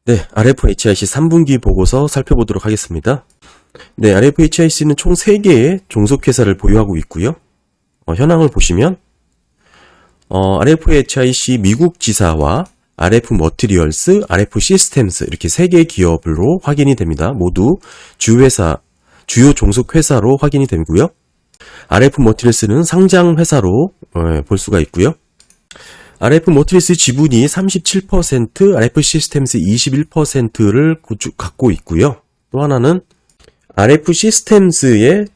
네, RFHIC 3분기 보고서 살펴보도록 하겠습니다. 네, RFHIC는 총 3개의 종속회사를 보유하고 있고요. 현황을 보시면 RFHIC 미국 지사와 RF 머티리얼스, RF 시스템스 이렇게 3개의 기업으로 확인이 됩니다. 모두 주요 종속회사로 확인이 되고요. RF 머티리얼스는 상장회사로 볼 수가 있고요. RF 머티리얼스 지분이 37%, RF 시스템스 21%를 갖고 있고요. 또 하나는 RF 시스템스의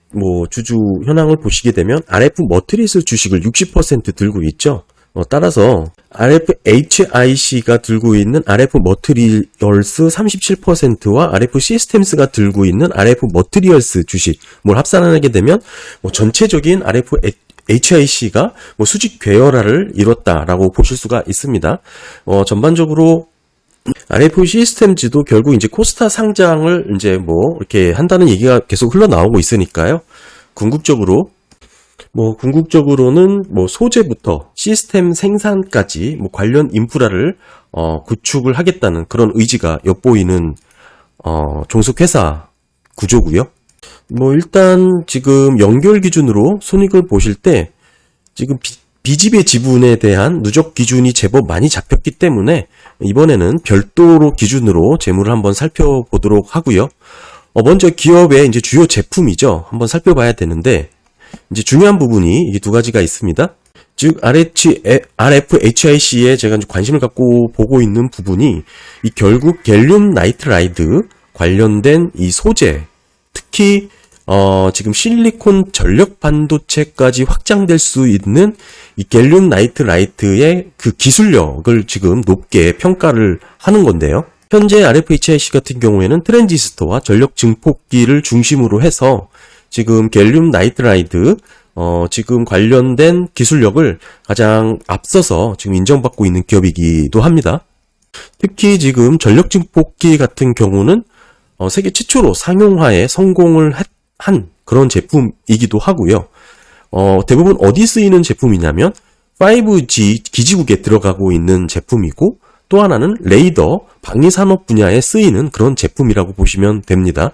주주 현황을 보시게 되면 RF 머티리얼스 주식을 60% 들고 있죠. 따라서 RFHIC가 들고 있는 RF 머티리얼스 37%와 RF 시스템스가 들고 있는 RF 머티리얼스 주식 뭘 합산하게 되면 전체적인 RFHIC가 수직 괴열화를 이뤘다라고 보실 수가 있습니다. 전반적으로 RF 시스템즈도 결국 이제 코스타 상장을 이렇게 한다는 얘기가 계속 흘러나오고 있으니까요. 궁극적으로는 소재부터 시스템 생산까지 관련 인프라를 구축을 하겠다는 그런 의지가 엿보이는 종속회사 구조고요. 일단 지금 연결 기준으로 손익을 보실 때 지금 비지배 지분에 대한 누적 기준이 제법 많이 잡혔기 때문에 이번에는 별도로 기준으로 재물을 한번 살펴보도록 하고요. 먼저 기업의 이제 주요 제품이죠. 한번 살펴봐야 되는데 이제 중요한 부분이 이 두 가지가 있습니다. 즉 RFHIC에 제가 관심을 갖고 보고 있는 부분이 결국 갤륨 나이트라이드 관련된 이 소재, 특히 지금 실리콘 전력 반도체까지 확장될 수 있는 이 갤륨 나이트라이트의 그 기술력을 지금 높게 평가를 하는 건데요. 현재 RFHIC 같은 경우에는 트랜지스터와 전력 증폭기를 중심으로 해서 지금 갤륨 나이트라이드 지금 관련된 기술력을 가장 앞서서 지금 인정받고 있는 기업이기도 합니다. 특히 지금 전력 증폭기 같은 경우는 세계 최초로 상용화에 성공을 한 그런 제품이기도 하고요. 대부분 어디 쓰이는 제품이냐면 5G 기지국에 들어가고 있는 제품이고 또 하나는 레이더 방위산업 분야에 쓰이는 그런 제품이라고 보시면 됩니다.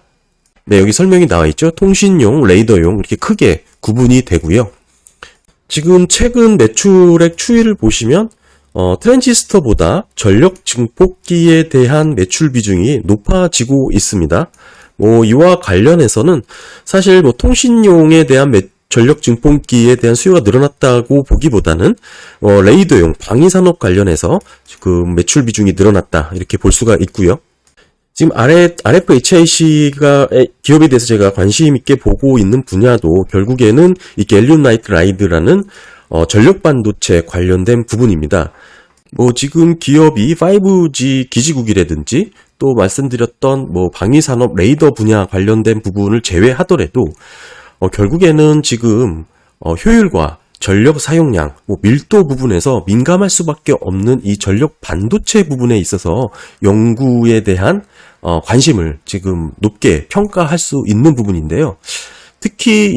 네, 여기 설명이 나와 있죠. 통신용, 레이더용 이렇게 크게 구분이 되고요. 지금 최근 매출액 추이를 보시면 트랜지스터보다 전력 증폭기에 대한 매출 비중이 높아지고 있습니다. 이와 관련해서는 사실 통신용에 대한 전력 증폭기에 대한 수요가 늘어났다고 보기보다는 레이더용 방위산업 관련해서 지금 매출 비중이 늘어났다 이렇게 볼 수가 있고요. 지금 RFHIC가 기업에 대해서 제가 관심 있게 보고 있는 분야도 결국에는 이 갤륨 나이트라이드라는 전력 반도체 관련된 부분입니다. 지금 기업이 5G 기지국이라든지 또 말씀드렸던 방위산업 레이더 분야 관련된 부분을 제외하더라도 결국에는 지금 효율과 전력 사용량, 밀도 부분에서 민감할 수밖에 없는 이 전력 반도체 부분에 있어서 연구에 대한 관심을 지금 높게 평가할 수 있는 부분인데요. 특히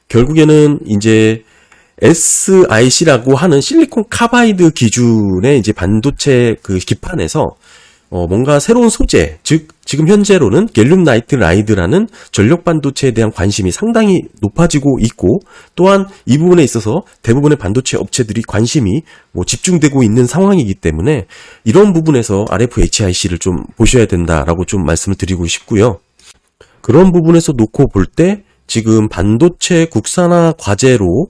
결국에는 SiC라고 하는 실리콘 카바이드 기준의 반도체 그 기판에서 뭔가 새로운 소재, 즉 지금 현재로는 갤륨 나이트라이드라는 전력 반도체에 대한 관심이 상당히 높아지고 있고 또한 이 부분에 있어서 대부분의 반도체 업체들이 관심이 집중되고 있는 상황이기 때문에 이런 부분에서 RFHIC를 좀 보셔야 된다라고 좀 말씀을 드리고 싶고요. 그런 부분에서 놓고 볼 때 지금 반도체 국산화 과제로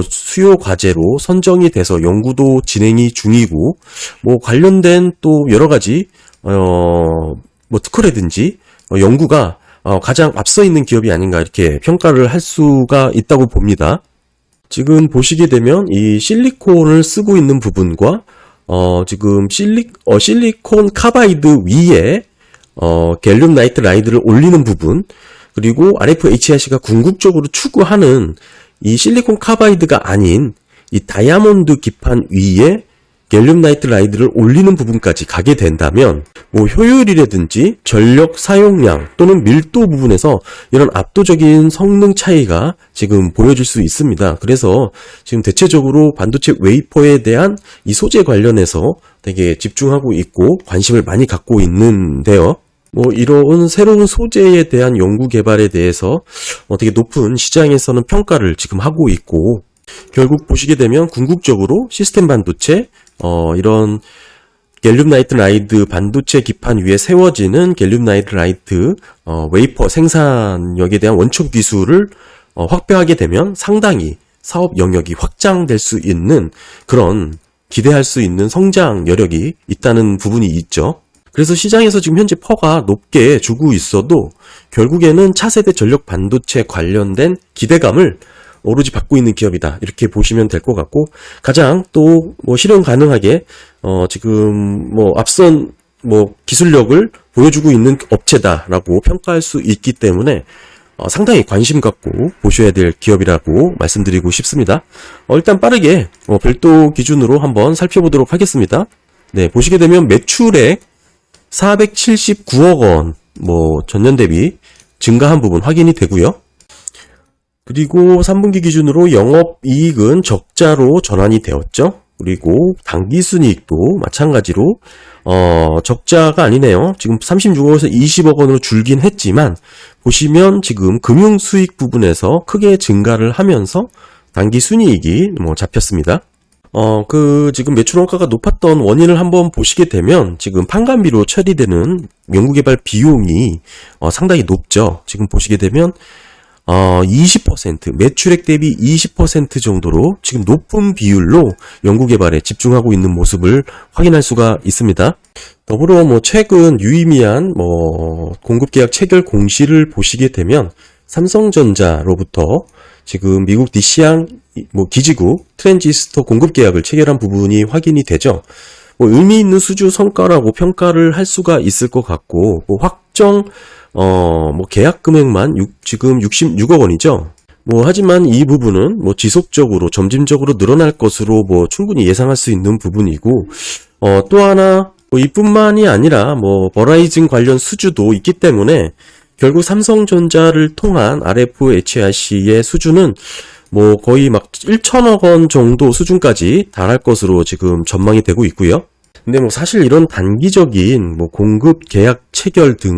수요 과제로 선정이 돼서 연구도 진행이 중이고 관련된 또 여러 가지 특허라든지 연구가 가장 앞서 있는 기업이 아닌가 이렇게 평가를 할 수가 있다고 봅니다. 지금 보시게 되면 이 실리콘을 쓰고 있는 부분과 지금 실리콘 카바이드 위에 갤륨 나이트라이드를 올리는 부분 그리고 RFHIC가 궁극적으로 추구하는 이 실리콘 카바이드가 아닌 이 다이아몬드 기판 위에 갤륨 나이트라이드를 올리는 부분까지 가게 된다면 뭐 효율이라든지 전력 사용량 또는 밀도 부분에서 이런 압도적인 성능 차이가 지금 보여질 수 있습니다. 그래서 지금 대체적으로 반도체 웨이퍼에 대한 이 소재 관련해서 되게 집중하고 있고 관심을 많이 갖고 있는데요. 뭐 이런 새로운 소재에 대한 연구 개발에 대해서 되게 높은 시장에서는 평가를 지금 하고 있고, 결국 보시게 되면 궁극적으로 시스템 반도체 이런 갤륨 나이트라이드 반도체 기판 위에 세워지는 갤륨 나이트라이드 웨이퍼 생산력에 대한 원천 기술을 확보하게 되면 상당히 사업 영역이 확장될 수 있는 그런 기대할 수 있는 성장 여력이 있다는 부분이 있죠. 그래서 시장에서 지금 현재 퍼가 높게 주고 있어도 결국에는 차세대 전력 반도체 관련된 기대감을 오로지 받고 있는 기업이다, 이렇게 보시면 될 것 같고, 가장 또 뭐 실현 가능하게 지금 뭐 앞선 뭐 기술력을 보여주고 있는 업체다라고 평가할 수 있기 때문에 상당히 관심 갖고 보셔야 될 기업이라고 말씀드리고 싶습니다. 일단 빠르게 별도 기준으로 한번 살펴보도록 하겠습니다. 네, 보시게 되면 매출액 479억 원, 뭐 전년 대비 증가한 부분 확인이 되고요. 그리고 3분기 기준으로 영업이익은 적자로 전환이 되었죠. 그리고 당기순이익도 마찬가지로 적자가 아니네요. 지금 36억에서 20억 원으로 줄긴 했지만 보시면 지금 금융수익 부분에서 크게 증가를 하면서 당기순이익이 뭐 잡혔습니다. 지금 매출 원가가 높았던 원인을 한번 보시게 되면 지금 판관비로 처리되는 연구개발 비용이 상당히 높죠. 지금 보시게 되면 20%, 매출액 대비 20% 정도로 지금 높은 비율로 연구개발에 집중하고 있는 모습을 확인할 수가 있습니다. 더불어 뭐 최근 유의미한 공급계약 체결 공시를 보시게 되면 삼성전자로부터 지금 미국 DC양 기지국 트랜지스터 공급 계약을 체결한 부분이 확인이 되죠. 의미 있는 수주 성과라고 평가를 할 수가 있을 것 같고, 확정 계약 금액만 지금 66억 원이죠. 하지만 이 부분은 지속적으로 점진적으로 늘어날 것으로 충분히 예상할 수 있는 부분이고, 또 하나 이뿐만이 아니라 버라이즌 관련 수주도 있기 때문에 결국 삼성전자를 통한 RF-HRC의 수주는 거의 1천억 원 정도 수준까지 달할 것으로 지금 전망이 되고 있고요. 근데 사실 이런 단기적인 공급 계약 체결 등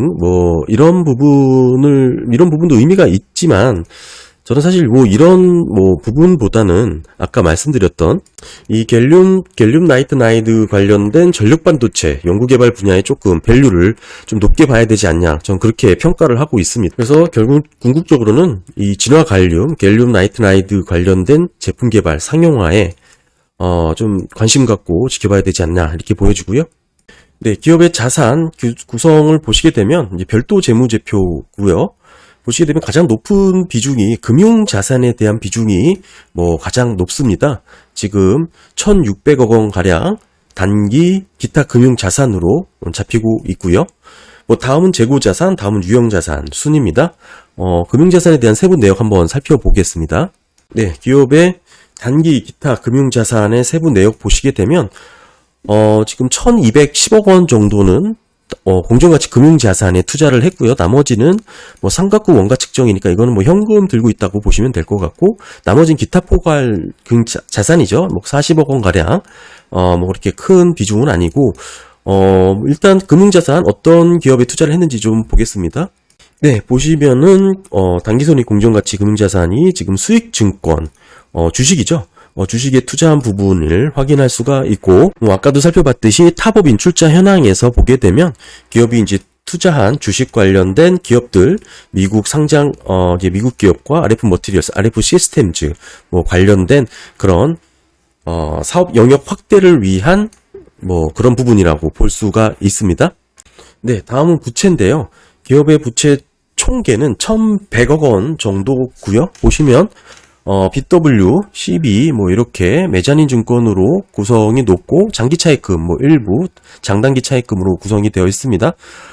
이런 부분도 의미가 있지만, 저는 사실 이런 부분보다는 아까 말씀드렸던 이 갤륨 나이트라이드 관련된 전력 반도체 연구개발 분야에 조금 밸류를 좀 높게 봐야 되지 않냐, 전 그렇게 평가를 하고 있습니다. 그래서 결국 궁극적으로는 이 진화 갤륨 나이트라이드 관련된 제품 개발 상용화에 좀 관심 갖고 지켜봐야 되지 않나, 이렇게 보여지고요. 네, 기업의 자산 구성을 보시게 되면 이제 별도 재무제표고요. 보시게 되면 가장 높은 비중이 금융자산에 대한 비중이 가장 높습니다. 지금 1,600억 원 가량 단기 기타 금융자산으로 잡히고 있고요. 다음은 재고자산, 다음은 유형자산 순입니다. 금융자산에 대한 세부 내역 한번 살펴보겠습니다. 네, 기업의 단기 기타 금융자산의 세부 내역 보시게 되면 지금 1,210억 원 정도는 공정가치 금융자산에 투자를 했고요. 나머지는 삼각구 원가 측정이니까 이거는 현금 들고 있다고 보시면 될 것 같고, 나머지는 기타 포괄 자산이죠. 40억 원 가량 그렇게 큰 비중은 아니고, 일단 금융자산 어떤 기업에 투자를 했는지 좀 보겠습니다. 네, 보시면은 당기손익 공정가치 금융자산이 지금 수익증권 주식이죠. 주식에 투자한 부분을 확인할 수가 있고, 아까도 살펴봤듯이 탑업인 출자 현황에서 보게 되면 기업이 이제 투자한 주식 관련된 기업들, 미국 상장 이제 미국 기업과 RF 머티리얼스, RF 시스템즈 관련된 그런 사업 영역 확대를 위한 그런 부분이라고 볼 수가 있습니다. 네, 다음은 부채인데요. 기업의 부채 총계는 1,100억 원 정도고요. 보시면 BW, CB 이렇게 메자닌 증권으로 구성이 높고, 장기 차입금 일부 장단기 차입금으로 구성이 되어 있습니다.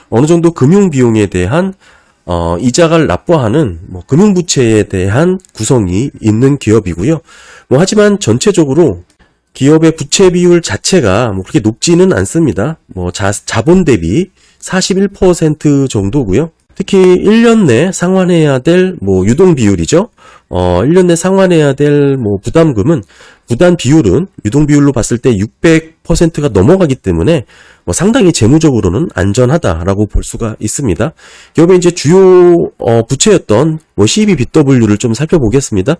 어느 정도 금융 비용에 대한 이자를 납부하는 금융 부채에 대한 구성이 있는 기업이고요. 하지만 전체적으로 기업의 부채 비율 자체가 뭐 그렇게 높지는 않습니다. 뭐 자본 대비 41% 정도고요. 특히 1년 내 상환해야 될 뭐 유동 비율이죠. 1년 내 상환해야 될 뭐 부담금은 부담 비율은 유동 비율로 봤을 때 600%가 넘어가기 때문에 뭐 상당히 재무적으로는 안전하다라고 볼 수가 있습니다. 기업의 이제 주요 부채였던 뭐 CBBW를 좀 살펴보겠습니다.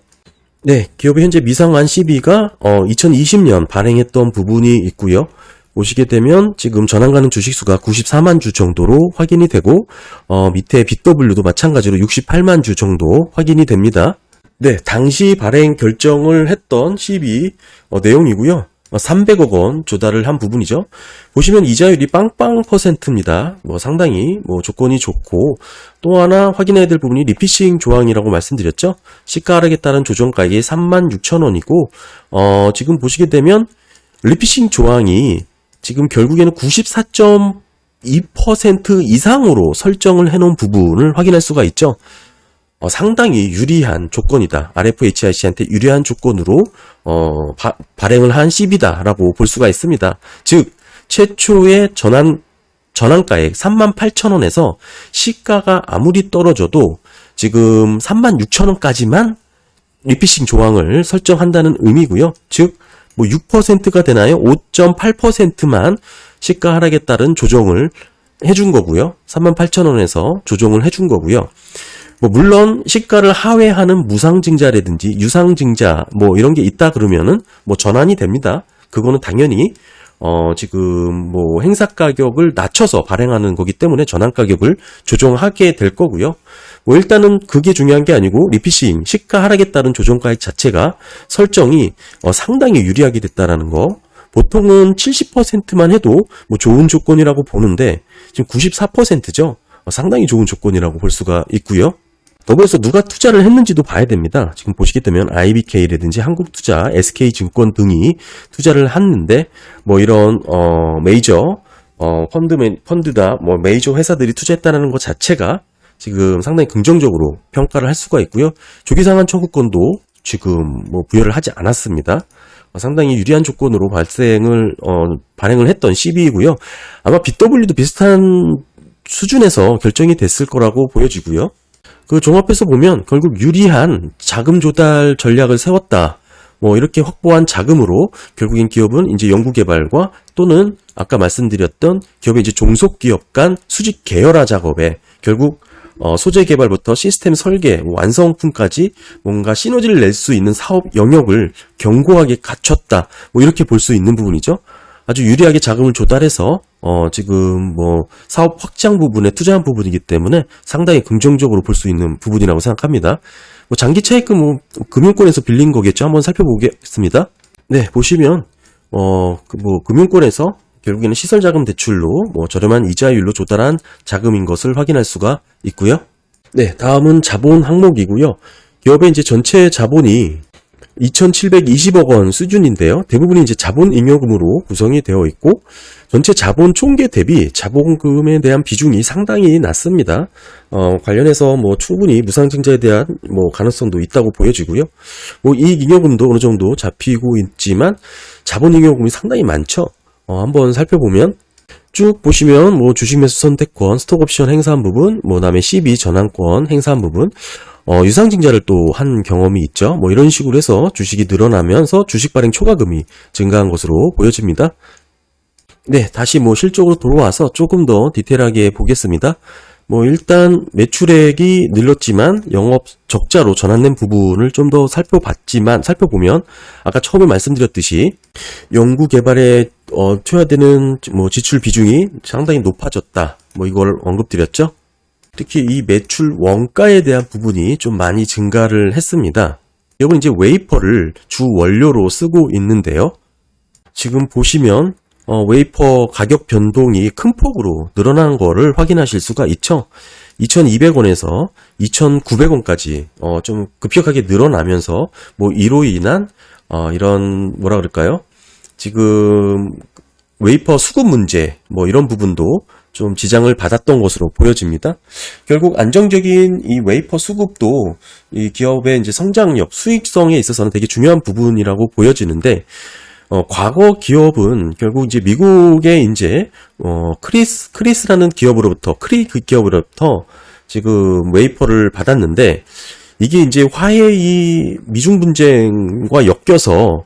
네, 기업의 현재 미상환 CB가 2020년 발행했던 부분이 있고요. 보시게 되면 지금 전환 가능 주식수가 94만 주 정도로 확인이 되고 밑에 BW도 마찬가지로 68만 주 정도 확인이 됩니다. 네, 당시 발행 결정을 했던 CB 내용이고요. 300억 원 조달을 한 부분이죠. 보시면 이자율이 빵빵 %입니다. 뭐 상당히 뭐 조건이 좋고, 또 하나 확인해야 될 부분이 리피싱 조항이라고 말씀드렸죠. 시가 하락에 따른 조정가액이 36,000원이고 지금 보시게 되면 리피싱 조항이 지금 결국에는 94.2% 이상으로 설정을 해놓은 부분을 확인할 수가 있죠. 상당히 유리한 조건이다. RFHIC한테 유리한 조건으로 발행을 한 CB다라고 볼 수가 있습니다. 즉 최초의 전환가액 38,000원에서 시가가 아무리 떨어져도 지금 36,000원까지만 리피싱 조항을 설정한다는 의미고요. 즉 뭐 6%가 되나요? 5.8%만 시가 하락에 따른 조정을 해준 거고요. 38,000원에서 조정을 해준 거고요. 뭐 물론 시가를 하회하는 무상증자라든지 유상증자 뭐 이런 게 있다 그러면은 뭐 전환이 됩니다. 그거는 당연히 지금 뭐 행사 가격을 낮춰서 발행하는 거기 때문에 전환 가격을 조정하게 될 거고요. 뭐 일단은 그게 중요한 게 아니고 리피싱 시가 하락에 따른 조정가액 자체가 설정이 상당히 유리하게 됐다라는 거. 보통은 70%만 해도 뭐 좋은 조건이라고 보는데 지금 94%죠. 상당히 좋은 조건이라고 볼 수가 있고요. 더불어서 누가 투자를 했는지도 봐야 됩니다. 지금 보시게 되면 IBK라든지 한국투자, SK증권 등이 투자를 했는데 뭐 이런 메이저 펀드다 뭐 메이저 회사들이 투자했다는 것 자체가 지금 상당히 긍정적으로 평가를 할 수가 있고요. 조기상환 청구권도 지금 뭐 부여를 하지 않았습니다. 상당히 유리한 조건으로 발행을 했던 CB이고요. 아마 BW도 비슷한 수준에서 결정이 됐을 거라고 보여지고요. 그 종합해서 보면 결국 유리한 자금 조달 전략을 세웠다. 뭐 이렇게 확보한 자금으로 결국엔 기업은 이제 연구개발과 또는 아까 말씀드렸던 기업의 이제 종속기업 간 수직 계열화 작업에 결국 소재 개발부터 시스템 설계, 완성품까지 뭔가 시너지를 낼 수 있는 사업 영역을 견고하게 갖췄다. 뭐 이렇게 볼 수 있는 부분이죠. 아주 유리하게 자금을 조달해서 지금 뭐 사업 확장 부분에 투자한 부분이기 때문에 상당히 긍정적으로 볼 수 있는 부분이라고 생각합니다. 뭐 장기 차입금 금융권에서 빌린 거겠죠. 한번 살펴보겠습니다. 네, 보시면 금융권에서 결국에는 시설자금 대출로 뭐 저렴한 이자율로 조달한 자금인 것을 확인할 수가 있고요. 네, 다음은 자본 항목이고요. 기업의 이제 전체 자본이 2,720억 원 수준인데요. 대부분이 이제 자본잉여금으로 구성이 되어 있고 전체 자본 총계 대비 자본금에 대한 비중이 상당히 낮습니다. 관련해서 뭐 충분히 무상증자에 대한 뭐 가능성도 있다고 보여지고요. 뭐 이익잉여금도 어느 정도 잡히고 있지만 자본잉여금이 상당히 많죠. 한번 살펴보면 쭉 보시면 뭐 주식매수 선택권, 스톡옵션 행사한 부분, 뭐 다음에 CB 전환권 행사한 부분, 유상증자를 또 한 경험이 있죠. 뭐 이런 식으로 해서 주식이 늘어나면서 주식 발행 초과금이 증가한 것으로 보여집니다. 네, 다시 뭐 실적으로 돌아와서 조금 더 디테일하게 보겠습니다. 뭐 일단 매출액이 늘었지만 영업 적자로 전환된 부분을 좀 더 살펴보면 아까 처음에 말씀드렸듯이 연구 개발에 투여되는 뭐 지출 비중이 상당히 높아졌다. 뭐 이걸 언급드렸죠. 특히 이 매출 원가에 대한 부분이 좀 많이 증가를 했습니다. 여기는 이제 웨이퍼를 주 원료로 쓰고 있는데요. 지금 보시면 웨이퍼 가격 변동이 큰 폭으로 늘어난 거를 확인하실 수가 있죠. 2,200원에서 2,900원까지 좀 급격하게 늘어나면서 뭐 이로 인한 이런 뭐라 그럴까요? 지금 웨이퍼 수급 문제 뭐 이런 부분도 좀 지장을 받았던 것으로 보여집니다. 결국 안정적인 이 웨이퍼 수급도 이 기업의 이제 성장력, 수익성에 있어서는 되게 중요한 부분이라고 보여지는데 과거 기업은 결국 이제 미국의 이제, 크리스라는 기업으로부터, 그 기업으로부터 지금 웨이퍼를 받았는데, 이게 이제 화해의 미중 분쟁과 엮여서,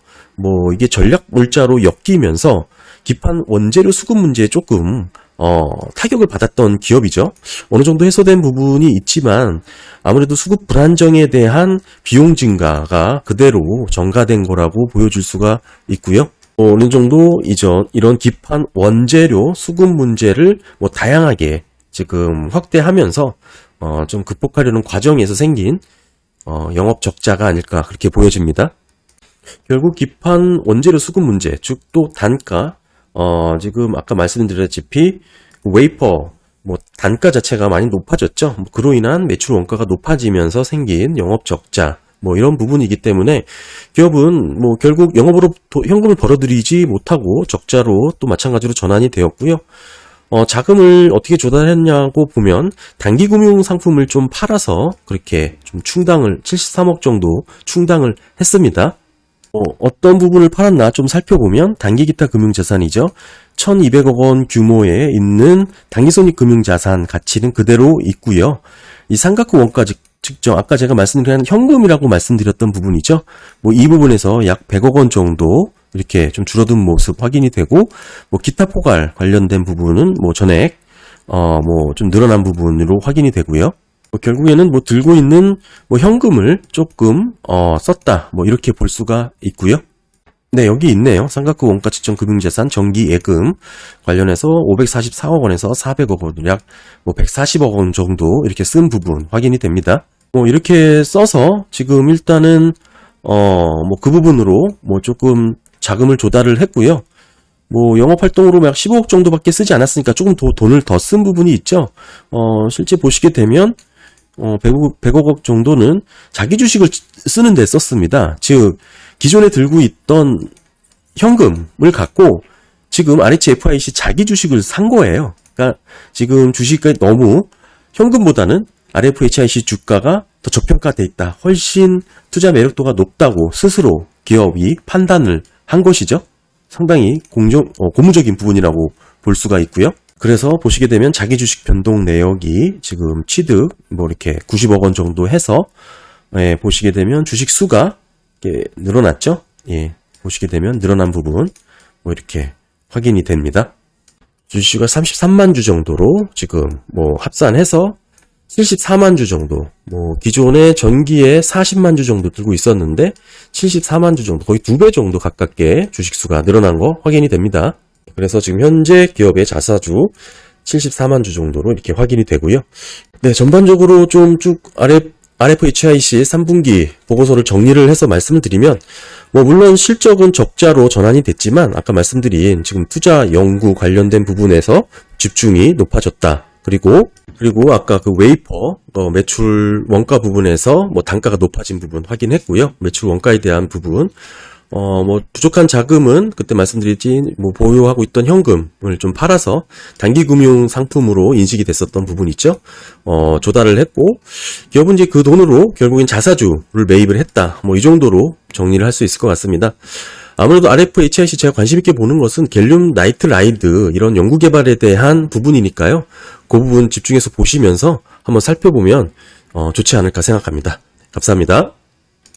이게 전략 물자로 엮이면서, 기판 원재료 수급 문제에 조금, 타격을 받았던 기업이죠. 어느 정도 해소된 부분이 있지만 아무래도 수급 불안정에 대한 비용 증가가 그대로 전가된 거라고 보여줄 수가 있고요. 어느 정도 이런 기판 원재료 수급 문제를 다양하게 지금 확대하면서 좀 극복하려는 과정에서 생긴 영업 적자가 아닐까 그렇게 보여집니다. 결국 기판 원재료 수급 문제, 즉 또 단가, 지금 아까 말씀드렸다시피 웨이퍼 단가 자체가 많이 높아졌죠. 그로 인한 매출 원가가 높아지면서 생긴 영업 적자 이런 부분이기 때문에 기업은 결국 영업으로부터 현금을 벌어들이지 못하고 적자로 또 마찬가지로 전환이 되었고요. 자금을 어떻게 조달했냐고 보면 단기 금융 상품을 좀 팔아서 그렇게 좀 73억 정도 충당을 했습니다. 어떤 부분을 팔았나 좀 살펴보면 단기 기타 금융자산이죠. 1200억 원 규모에 있는 단기손익 금융자산 가치는 그대로 있고요. 이 삼각형 원가 측정, 아까 제가 말씀드린 현금이라고 말씀드렸던 부분이죠. 이 부분에서 약 100억 원 정도 이렇게 좀 줄어든 모습 확인이 되고, 기타 포괄 관련된 부분은 전액, 좀 늘어난 부분으로 확인이 되고요. 결국에는 들고 있는 현금을 조금 썼다 이렇게 볼 수가 있고요. 네, 여기 있네요. 삼각형 원가 측정 금융자산 정기 예금 관련해서 544억 원에서 400억 원, 약 140억 원 정도 이렇게 쓴 부분 확인이 됩니다. 이렇게 써서 지금 일단은 그 부분으로 조금 자금을 조달을 했고요. 영업활동으로 약 15억 정도밖에 쓰지 않았으니까 조금 더 돈을 더 쓴 부분이 있죠. 실제 보시게 되면 100억 원 정도는 자기 주식을 쓰는 데 썼습니다. 즉 기존에 들고 있던 현금을 갖고 지금 RHFIC 자기 주식을 산 거예요. 그러니까 지금 주식이 너무 현금보다는 RFHIC 주가가 더 저평가돼 있다. 훨씬 투자 매력도가 높다고 스스로 기업이 판단을 한 것이죠. 상당히 고무적인 부분이라고 볼 수가 있고요. 그래서 보시게 되면 자기 주식 변동 내역이 지금 취득 이렇게 90억 원 정도 해서 보시게 되면 주식 수가 늘어났죠. 보시게 되면 늘어난 부분 이렇게 확인이 됩니다. 주식수가 33만 주 정도로 지금 합산해서 74만 주 정도, 기존의 전기에 40만 주 정도 들고 있었는데 74만 주 정도, 거의 2배 정도 가깝게 주식수가 늘어난 거 확인이 됩니다. 그래서 지금 현재 기업의 자사주 74만 주 정도로 이렇게 확인이 되고요. 네, 전반적으로 좀 쭉 RFHIC 3분기 보고서를 정리를 해서 말씀을 드리면 물론 실적은 적자로 전환이 됐지만 아까 말씀드린 지금 투자 연구 관련된 부분에서 집중이 높아졌다. 그리고 아까 그 웨이퍼 매출 원가 부분에서 단가가 높아진 부분 확인했고요. 매출 원가에 대한 부분 부족한 자금은 그때 말씀드렸지 보유하고 있던 현금을 좀 팔아서 단기 금융 상품으로 인식이 됐었던 부분 있죠. 조달을 했고 기업은 이제 그 돈으로 결국엔 자사주를 매입을 했다. 이 정도로 정리를 할 수 있을 것 같습니다. 아무래도 RFHIC 제가 관심 있게 보는 것은 갤륨 나이트라이드 이런 연구 개발에 대한 부분이니까요. 그 부분 집중해서 보시면서 한번 살펴보면 좋지 않을까 생각합니다. 감사합니다.